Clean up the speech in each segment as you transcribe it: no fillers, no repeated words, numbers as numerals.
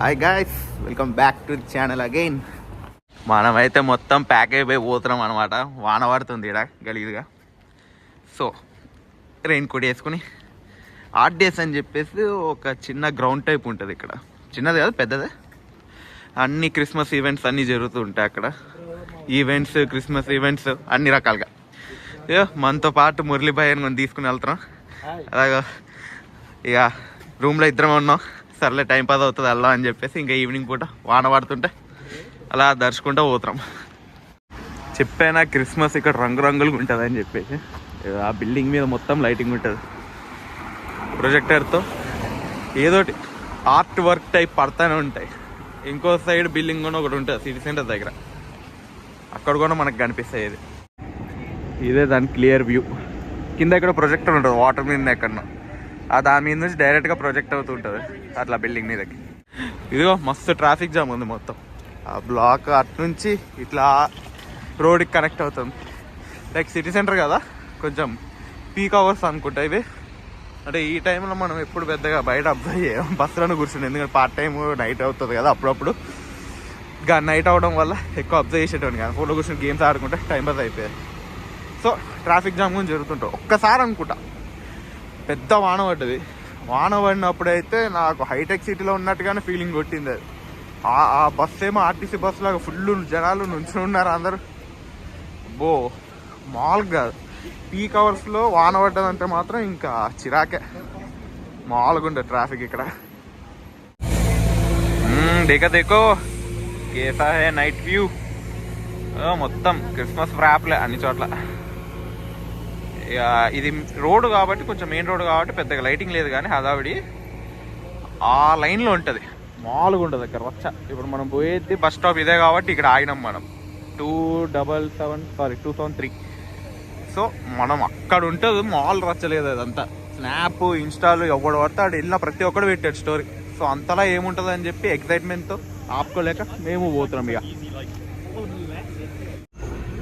Hi guys, welcome back to the channel again. మనమైతే మొత్తం pack అయిపోయి పోతున్నాం అనమాట. వాన పడుతుంది ఇక్కడ గలీజ్గా. సో రెయిన్ కోట్ వేసుకుని ఆర్ట్ డేస్ అని చెప్పేసి ఒక చిన్న గ్రౌండ్ టైప్ ఉంటుంది ఇక్కడ. చిన్నది కాదు, పెద్దదే. అన్ని క్రిస్మస్ ఈవెంట్స్ అన్నీ జరుగుతూ ఉంటాయి అక్కడ. ఈవెంట్స్, క్రిస్మస్ ఈవెంట్స్ అన్ని రకాలుగా. మనతో పాటు మురళీభాయ్ అని తీసుకుని వెళ్తున్నాం. అలాగా ఇక రూమ్లో ఇద్దరం ఉన్నాం. సర్లే టైం పాస్ అవుతుంది వెళ్దాం అని చెప్పేసి ఇంకా ఈవినింగ్ పూట వాన పడుతుంటే అలా దర్శకుంటూ పోతున్నాం. చెప్పానా క్రిస్మస్ ఇక్కడ రంగురంగులుగా ఉంటుంది అని చెప్పేసి. ఆ బిల్డింగ్ మీద మొత్తం లైటింగ్ ఉంటుంది. ప్రొజెక్టర్తో ఏదోటి ఆర్ట్ వర్క్ టైప్ పడతానే ఉంటాయి. ఇంకో సైడ్ బిల్డింగ్ కూడా ఒకటి ఉంటుంది సిటీ సెంటర్ దగ్గర. అక్కడ కూడా మనకు కనిపిస్తాయి. ఇదే దాని క్లియర్ వ్యూ. కింద ఇక్కడ ప్రొజెక్టర్ ఉంటుంది వాటర్ మీద ఎక్కడన్నా. దాని మీద నుంచి డైరెక్ట్గా ప్రొజెక్ట్ అవుతూ ఉంటుంది అట్లా బిల్డింగ్ మీదకి. ఇదిగో మస్తు ట్రాఫిక్ జామ్ ఉంది మొత్తం. ఆ బ్లాక్ అటు నుంచి ఇట్లా రోడ్కి కనెక్ట్ అవుతుంది. లైక్ సిటీ సెంటర్ కదా, కొంచెం పీక్ అవర్స్ అనుకుంటా ఇవి. అంటే ఈ టైంలో మనం ఎప్పుడు పెద్దగా బయట అబ్జర్వ్ చేయం, బస్సులను కూర్చుంది. ఎందుకంటే పార్ట్ టైం నైట్ అవుతుంది కదా అప్పుడప్పుడు. ఇంకా నైట్ అవడం వల్ల ఎక్కువ అబ్జర్వ్ చేసేటోని కానీ ఫోటో కూర్చొని గేమ్స్ ఆడుకుంటే టైం పాస్ అయిపోయాయి. సో ట్రాఫిక్ జామ్ కూడా జరుగుతుంటాం. ఒక్కసారి అనుకుంటా పెద్ద వాన పడ్డది. వాన పడినప్పుడైతే నాకు హైటెక్ సిటీలో ఉన్నట్టుగానే ఫీలింగ్ కొట్టింది. అది ఆ బస్సు ఏమో ఆర్టీసీ బస్సు లాగా ఫుల్ జనాలు నుంచుని ఉన్నారు అందరు. బో మామూలుగా కాదు. పీక్ అవర్స్లో వాన పడ్డదంటే మాత్రం ఇంకా చిరాకే. మామూలుగా ఉంటుంది ట్రాఫిక్ ఇక్కడ. దేకో కేసా హే నైట్ వ్యూ. మొత్తం క్రిస్మస్ వ్రాప్లే అన్ని చోట్ల. ఇది రోడ్డు కాబట్టి, కొంచెం మెయిన్ రోడ్ కాబట్టి పెద్దగా లైటింగ్ లేదు, కానీ హడావిడి ఆ లైన్లో ఉంటుంది. మామూలుగా ఉంటుంది అక్కడ రచ్చ. ఇప్పుడు మనం పోయేది బస్ స్టాప్ ఇదే కాబట్టి ఇక్కడ ఆగినాం మనం. 277 సో మనం అక్కడ ఉంటుంది. మాల్ రచ్చలేదు అదంతా. స్నాప్, ఇన్స్టాలు ఎవడు పడితే అక్కడ వెళ్ళిన ప్రతి ఒక్కడు పెట్టాడు స్టోరీ. సో అంతలా ఏముంటుంది అని చెప్పి ఎక్సైట్మెంట్తో ఆపుకోలేక మేము పోతున్నాం. ఇక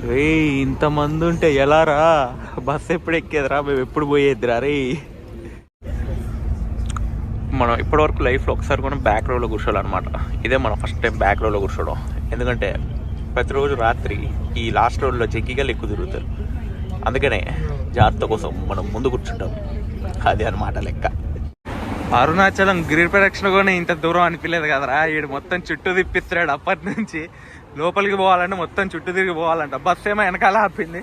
రే ఇంతమంది ఉంటే ఎలా రా, బస్సు ఎప్పుడు ఎక్కేదిరా, మేము ఎప్పుడు పోయేదిరా రే. మనం ఇప్పటివరకు లైఫ్లో ఒకసారి కూడా బ్యాక్ రోలో కూర్చోవాలన్నమాట. ఇదే మనం ఫస్ట్ టైం బ్యాక్ రోలో కూర్చోవడం. ఎందుకంటే ప్రతిరోజు రాత్రి ఈ లాస్ట్ రోడ్లో చెక్కిగలు ఎక్కువ తిరుగుతారు. అందుకనే జాగ్రత్త కోసం మనం ముందు కూర్చుంటాం. అది అన్నమాట లెక్క. అరుణాచలం గిరి ప్రదక్షిణ కూడా ఇంత దూరం అనిపించలేదు కదరా. ఈడు మొత్తం చుట్టూ తిప్పిస్తున్నాడు. అప్పటి నుంచి లోపలికి పోవాలంటే మొత్తం చుట్టూ తిరిగి పోవాలంట. బస్సు ఏమో వెనకాల ఆపింది,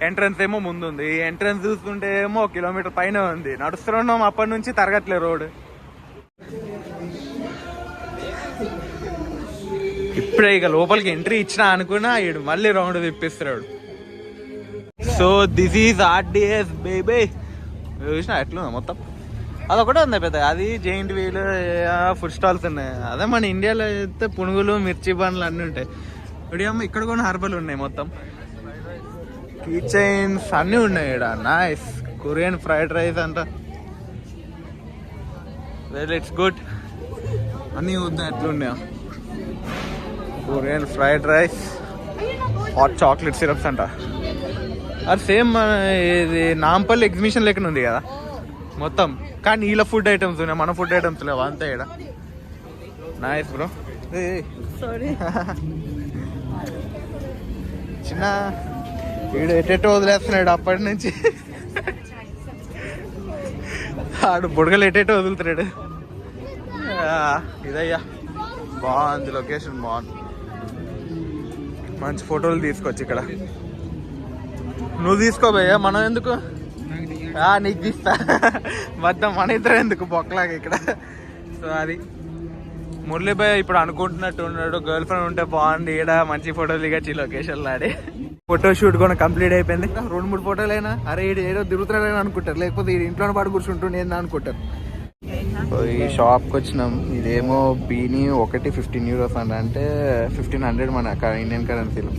ఎంట్రన్స్ ఏమో ముందుంది. ఎంట్రన్స్ చూస్తుంటే ఏమో 1 కిలోమీటర్ పైన ఉంది. నడుస్తున్నాం అప్పటి నుంచి తరగట్లే రోడ్. ఇప్పుడే ఇక లోపలికి ఎంట్రీ ఇచ్చినా అనుకున్నా ఈడు మళ్ళీ రౌండ్ తిప్పిస్తున్నాడు. So this is RDS baby. చూసినా ఎట్లుందా మొత్తం. అదొకటే ఉంది పెద్ద. అది జైంట్ వీల్, ఫుడ్ స్టాల్స్ ఉన్నాయి. అదే మన ఇండియాలో అయితే పునుగులు, మిర్చి బండ్లు అన్నీ ఉంటాయి. ఇప్పుడేమో ఇక్కడ కూడా హర్బల్ ఉన్నాయి మొత్తం. కీ చైన్స్ అన్నీ ఉన్నాయి ఇక్కడ. నైస్. కొరియన్ ఫ్రైడ్ రైస్ అంట. Well it's good. అన్నీ ఉన్నాయి. ఎట్లున్నాయో Korean fried rice, hot chocolate syrups అంట. అది సేమ్ మన ఇది నాంపల్లి ఎగ్జిబిషన్ లెక్కన ఉంది కదా మొత్తం. కానీ వీళ్ళ ఫుడ్ ఐటమ్స్ ఉన్నాయి, మన ఫుడ్ ఐటమ్స్ లేవు అంతే ఇక్కడ. Nice bro. చిన్న వీడు ఎటెటో వదిలేస్తున్నాడు అప్పటి నుంచి. ఆడు బుడగలు ఎటెటో వదులుతున్నాడు. ఇదయ్యా బాగుంది లొకేషన్, బాగుంది. మంచి ఫోటోలు తీసుకోవచ్చు ఇక్కడ. నువ్వు తీసుకోబోయా, మనం ఎందుకు? నీకు తీస్తా మొత్తం. మన ఇద్దరు ఎందుకు బొక్కలాగా ఇక్కడ. సో అది మురళీభాయ్ ఇప్పుడు అనుకుంటున్నట్టు ఉన్నాడు, గర్ల్ ఫ్రెండ్ ఉంటే బాగుంది ఈడ మంచి ఫోటోలు దిగచ్చి లొకేషన్లో ఆడి. ఫోటో షూట్ కూడా కంప్లీట్ అయిపోయింది. 2-3 ఫోటోలు అయినా అరే ఏదో తిరుగుతున్నాడని అనుకుంటారు, లేకపోతే ఇంట్లోనే పాటు కూర్చుంటుండే అనుకుంటారు. ఈ షాప్కి వచ్చినాం. ఇదేమో బీని ఒకటి 15 euros అంట, అంటే 1500 మన ఇండియన్ కరెన్సీలో.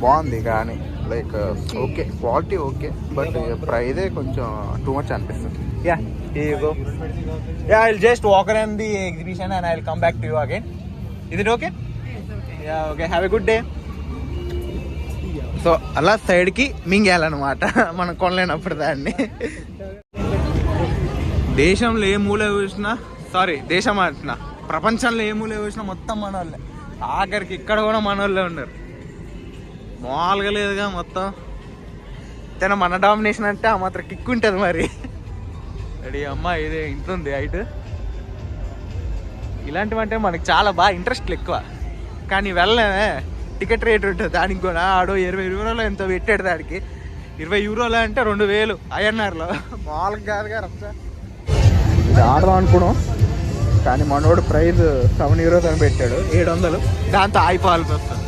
బాగుంది కానీ like okay, quality okay, but ప్రైజే కొంచెం టూ మచ్ అనిపిస్తుంది. Yeah, here you go. Yeah, I'll just walk around the exhibition and I'll come back to you again. Is it okay? Yeah, okay. Have a good day. So అలా సైడ్కి మింగేయాలన్నమాట మనం కొనలేనప్పుడు దాన్ని. దేశంలో ఏ మూల చూసినా, సారీ దేశం అంటున్నా, ప్రపంచంలో ఏ మూల చూసినా మొత్తం మన వాళ్ళే, ఆఖరికి ఇక్కడ కూడా మన వాళ్ళే ఉన్నారు. మామూలుగా లేదుగా మొత్తం. తన మన డామినేషన్ అంటే ఆ మాత్రం కిక్ ఉంటుంది మరి. రెడీ అమ్మ, ఇదే ఇంత ఉంది హైట్. ఇలాంటివంటే మనకి చాలా బాగా ఇంట్రెస్ట్లు ఎక్కువ, కానీ వెళ్ళలేమే. టికెట్ రేట్ ఉంటుంది దానికి కూడా. ఆడో 20 యూరోలో ఎంతో పెట్టాడు దానికి. 20 యూరోలు అంటే 2000 INRలో. మామూలుగా కాదుగా రచ్చ. ఇది ఆడదాం అనుకున్నాం, కానీ మనోడు ప్రైజ్ 7 యూరోస్ అని పెట్టాడు, 700. దాంతో ఆగిపోవాల్సి వస్తుంది.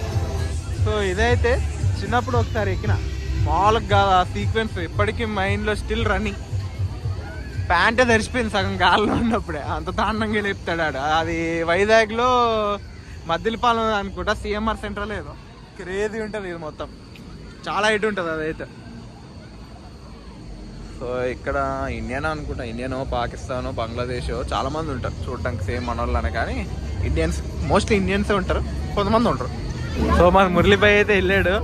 సో ఇదైతే చిన్నప్పుడు ఒకసారి ఎక్కిన, మామూలుగా కాదు. ఆ సీక్వెన్స్ ఇప్పటికీ మైండ్లో స్టిల్ రన్నింగ్. ప్యాంటే తెరిచిపోయింది సగం గాల్లో ఉన్నప్పుడే, అంత దారుణంగా లేపుతాడు ఆడు. అది వైజాగ్లో మద్దిలపాలెం అనుకుంటా, CMR సెంటర్ ఏదో క్రేజీ ఉంటుంది. ఇది మొత్తం చాలా హైట్ ఉంటుంది అదైతే. సో ఇక్కడ ఇండియన్ అనుకుంటా, ఇండియనో పాకిస్తానో బంగ్లాదేశో చాలా మంది ఉంటారు చూడటానికి సేమ్ మన వాళ్ళనే, కానీ ఇండియన్స్ మోస్ట్లీ ఇండియన్సే ఉంటారు, కొంతమంది ఉంటారు. సో మన మురళీభాయ్ అయితే వెళ్ళాడు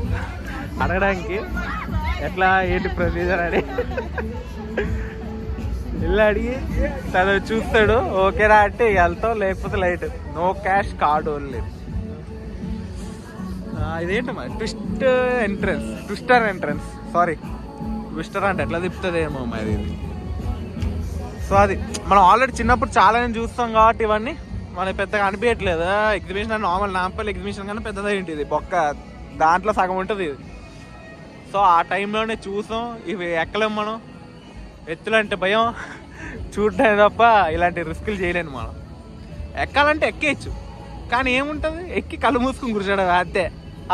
అడగడానికి ఎట్లా ఏంటి ప్రొసీజర్ అని. వెళ్ళి అడిగి తను చూస్తాడు, ఓకేరా అంటే వెళ్తావు, లేకపోతే light. No cash, card only. ఇదేంటి మరి ట్విస్టర్ ఎంట్రన్స్ సారీ ట్విస్టర్ అంటే ఎట్లా తిప్పుతుందేమో మరి ఇది. సో అది మనం ఆల్రెడీ చిన్నప్పుడు చాలా చూస్తాం కాబట్టి ఇవన్నీ మనకి పెద్దగా అనిపించట్లేదు. ఎగ్జిబిషన్ అంటే నార్మల్ నాంపల్లి ఎగ్జిబిషన్ కన్నా పెద్దదే ఏంటిది, బొక్క దాంట్లో సగం ఉంటుంది ఇది. సో ఆ టైంలోనే చూసాం. ఇవి ఎక్కలేం మనం, ఎత్తులంటే భయం, చూడటమే తప్ప ఇలాంటి రిస్కులు చేయలేను మనం. ఎక్కాలంటే ఎక్కేయచ్చు, కానీ ఏముంటుంది, ఎక్కి కళ్ళు మూసుకుని కూర్చోడం అంతే.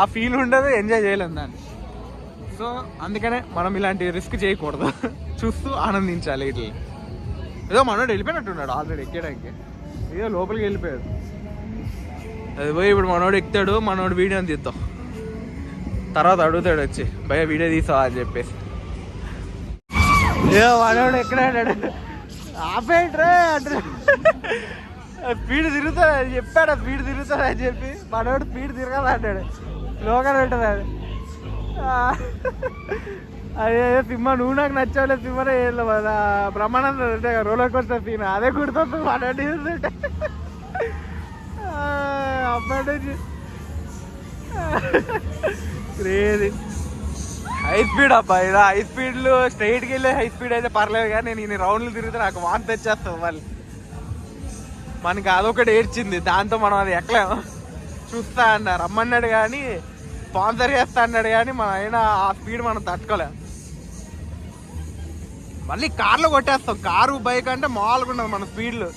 ఆ ఫీల్ ఉండదు, ఎంజాయ్ చేయలేము దాన్ని. సో అందుకనే మనం ఇలాంటి రిస్క్ చేయకూడదు, చూస్తూ ఆనందించాలి. ఇట్లా ఏదో మనోడు వెళ్ళిపోయినట్టున్నాడు ఆల్రెడీ ఎక్కడానికి, ఏదో లోపలికి వెళ్ళిపోయాడు. అది పోయి ఇప్పుడు మనోడు ఎక్కుతాడు, మనోడు వీడియోని తీద్దాం. తర్వాత అడుగుతాడు వచ్చి, భయ వీడియో తీసావా అని చెప్పేసి. ఏ మనోడు ఎక్కడాడు, ఆపేంట్రా అంటే స్పీడ్ తిరుగుతాడు అని చెప్పాడు. స్పీడ్ తిరుగుతాడు అని చెప్పి మనోడు స్పీడ్ తిరగదు అంటాడు, స్లోగానే ఉంటుంది అది. అదే సినిమా నువ్వు నాకు నచ్చావులే సినిమానే బ్రహ్మానంద అంటే రోలర్ కోస్టర్ సీన్ అదే గుర్తొస్తుంది మనోడు చూస్తుంటే. అబ్బాయి క్రేజీ హై స్పీడ్ అబ్బా. ఇలా హై స్పీడ్లు స్ట్రైట్కి వెళ్ళి హై స్పీడ్ అయితే పర్లేదు, కానీ నేను ఈ రౌండ్లు తిరిగితే నాకు వాంతి తెచ్చేస్తాను మళ్ళీ. మనకి అదొకటి ఏడ్చింది, దాంతో మనం అది ఎక్కలేము. చూస్తా అన్నారు, రమ్మన్నాడు కానీ స్పాన్సర్ చేస్తా అన్నాడు, కానీ మనం అయినా ఆ స్పీడ్ మనం తట్టుకోలేం. మళ్ళీ కార్లో కొట్టేస్తాం. కారు బైక్ అంటే మామూలుగా ఉండదు మన స్పీడ్లు,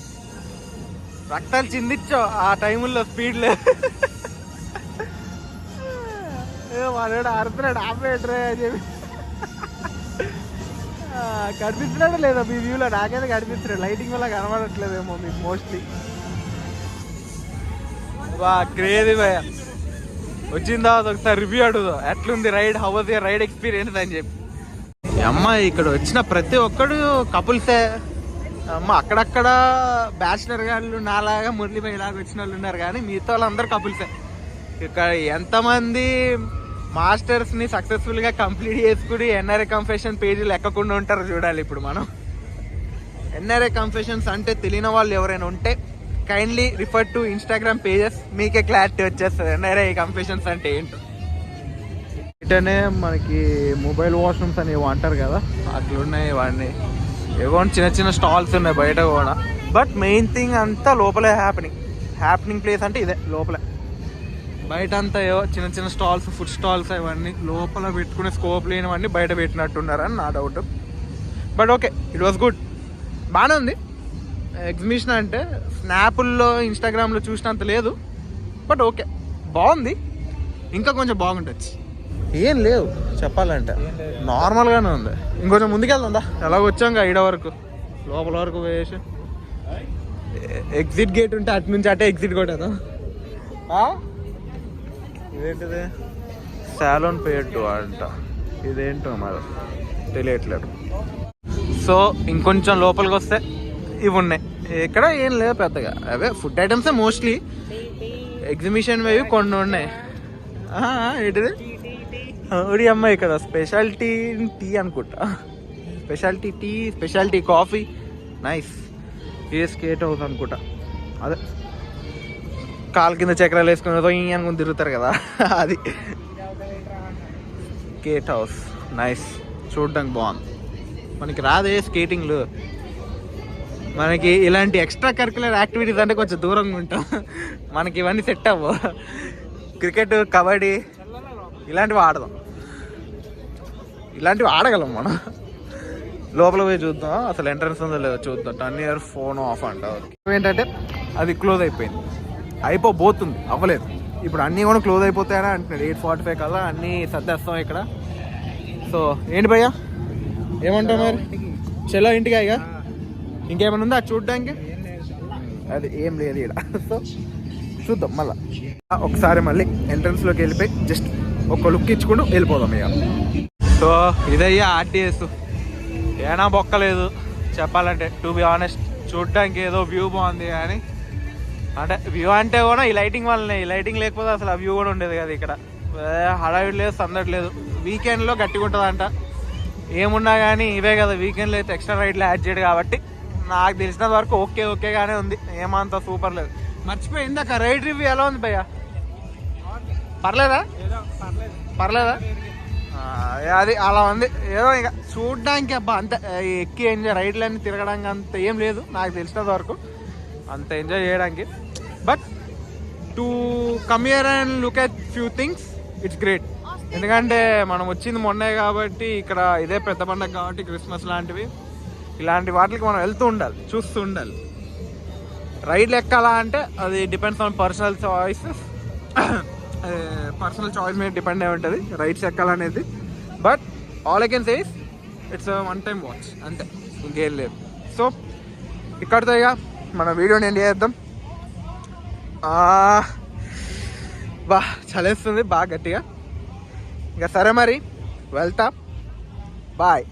రక్తాలు చిందించావు ఆ టైముల్లో స్పీడ్లు. మనోడు అరుతున్నాడు, ఆపేట్రే అని చెప్పి. కనిపిస్తున్నాడు లేదా మీ వ్యూలో? నాకైతే కనిపిస్తున్నాడు, లైటింగ్ వల్ల కనబడట్లేదేమో మీకు మోస్ట్లీ. బా క్రేజీ భయ. వచ్చిన తర్వాత ఒకసారి రివ్యూ అడుగుదాం, ఎట్లుంది ride, how was your ride experience అని చెప్పి. అమ్మాయి ఇక్కడ వచ్చిన ప్రతి ఒక్కడు కపుల్సే అమ్మ. అక్కడక్కడ బ్యాచిలర్ గాళ్ళు నాలాగా మురళీభాయ్ లాగా వచ్చిన వాళ్ళు ఉన్నారు, కానీ మిగతా వాళ్ళందరూ కపుల్సే. ఇక్కడ ఎంతమంది మాస్టర్స్ని సక్సెస్ఫుల్గా కంప్లీట్ చేసుకుని NRA కన్ఫెషన్ పేజీలు ఎక్కకుండా ఉంటారో చూడాలి ఇప్పుడు మనం. NRA కన్ఫెషన్స్ అంటే తెలియని వాళ్ళు ఎవరైనా ఉంటే kindly refer to Instagram pages, మీకే క్లారిటీ వచ్చేస్తుంది NRA కన్ఫెషన్స్ అంటే ఏంటో. ఇటనే మనకి మొబైల్ వాష్రూమ్స్ అని అంటారు కదా, అట్లున్నాయి. వాడిని ఏవో చిన్న చిన్న స్టాల్స్ ఉన్నాయి బయట కూడా, బట్ మెయిన్ థింగ్ అంతా లోపలే హ్యాపెనింగ్ ప్లేస్ అంటే ఇదే లోపలే. బయట అంతా ఏవో చిన్న చిన్న స్టాల్స్, ఫుడ్ స్టాల్స్, ఇవన్నీ లోపల పెట్టుకునే స్కోప్ లేనివన్నీ బయట పెట్టినట్టున్నారని నా doubt. But okay, it was good, బాగానే ఉంది ఎగ్జిబిషన్. అంటే స్నాపుల్లో ఇన్స్టాగ్రామ్లో చూసినంత లేదు, బట్ ఓకే బాగుంది. ఇంకా కొంచెం బాగుంటుంది. ఏం లేవు చెప్పాలంటే, నార్మల్గానే ఉంది. ఇంకొంచెం ముందుకెళ్తుందా, ఎలాగ వచ్చాం ఈడ వరకు, లోపల వరకు వేసి ఎగ్జిట్ గేట్ ఉంటే అటు నుంచి అటే ఎగ్జిట్ కొట్టేదా. ఇదేంటిది, సాలోన్ పేటు అంట, ఇదేంటో మరి తెలియట్లేదు. సో ఇంకొంచెం లోపలికి వస్తే ఇవి ఉన్నాయి. ఇక్కడ ఏం లేవు పెద్దగా, అవే ఫుడ్ ఐటమ్సే మోస్ట్లీ. ఎగ్జిబిషన్ వేవి కొన్ని ఉన్నాయి. ఏంటిది ఉడి అమ్మ, ఇక్కడ స్పెషాలిటీ టీ అనుకుంటా, speciality tea, speciality coffee, nice. A skate house అనుకుంటా, అదే కాలు కింద చక్రాలు వేసుకుని అనుకుని తిరుగుతారు కదా అది. స్కేట్ హౌస్ నైస్, చూడడానికి బాగుంది. మనకి రాదే స్కేటింగ్లు, మనకి ఇలాంటి ఎక్స్ట్రా కరిక్యులర్ యాక్టివిటీస్ అంటే కొంచెం దూరంగా ఉంటాం. మనకి ఇవన్నీ సెట్ అవ్వవు. క్రికెట్, కబడ్డీ ఇలాంటివి ఆడదాం, ఇలాంటివి ఆడగలం మనం. లోపల పోయి చూద్దాం అసలు ఎంట్రన్స్ ఉందో లేదో చూద్దాం. 10 years ఫోన్ ఆఫ్ అంట. ఏంటంటే అది క్లోజ్ అయిపోయింది, అయిపోబోతుంది, అవ్వలేదు. ఇప్పుడు అన్నీ కూడా క్లోజ్ అయిపోతాయని అంటున్నాడు. 8:45 కల్లా అన్నీ సర్దేస్తాం ఇక్కడ. సో ఏంటి భయ్యా, ఏమంటావు మరి? చలో ఇంటికి. ఇక ఇంకేమైనా ఉందా చూడడానికి? అది ఏం లేదు ఇక్కడ. సో చూద్దాం మళ్ళీ ఒకసారి, మళ్ళీ ఎంట్రన్స్లోకి వెళ్ళిపోయి జస్ట్ ఒక లుక్ ఇచ్చుకుంటూ వెళ్ళిపోదాం ఇక. సో ఇదయ్యా ఆర్టీఎస్. ఏనా బొక్కలేదు చెప్పాలంటే, టు బి ఆనెస్ట్. చూడడానికి ఏదో వ్యూ బాగుంది కానీ, అంటే వ్యూ అంటే కూడా ఈ లైటింగ్ వల్లనే. ఈ లైటింగ్ లేకపోతే అసలు ఆ వ్యూ కూడా ఉండేది కదా. ఇక్కడ హడావిడి లేదు, సందడి లేదు. వీకెండ్లో గట్టిగా ఉంటుందంట. ఏమున్నా కానీ ఇవే కదా, వీకెండ్లో అయితే ఎక్స్ట్రా రైడ్లు యాడ్ చేయడు కాబట్టి నాకు తెలిసినంత వరకు ఓకేగానే ఉంది, ఏమంత సూపర్ లేదు. మర్చిపోయి ఇందాక రైడ్ రివ్యూ ఎలా ఉంది భయ్యా? పర్లేదా? అది అలా ఉంది ఏదో. ఇక చూడడానికి అబ్బా అంత ఎక్కి ఎంజాయ్, రైడ్లన్నీ తిరగడానికి అంత ఏం లేదు నాకు తెలిసినంత వరకు, అంత ఎంజాయ్ చేయడానికి. But to come here and look at few things, it's great. ఎందుకంటే మనం వచ్చింది మొన్నే కాబట్టి, ఇక్కడ ఇదే పెద్ద పండుగ కాబట్టి, క్రిస్మస్ లాంటివి ఇలాంటి వాటికి మనం వెళ్తూ ఉండాలి, చూస్తూ ఉండాలి. రైడ్లు ఎక్కాలా అంటే అది depends on personal choices. Personal choice మీద డిపెండ్ అయి ఉంటుంది రైడ్స్ ఎక్కాలనేది. But all I can say is it's one time watch అంతే, ఇంకేం లేదు. సో ఇక్కడితో ఇక మన వీడియోని ఎండ్ చేద్దాం. బా చలేస్తుంది బాగా గట్టిగా. ఇక సరే మరి వెళ్తా, బాయ్.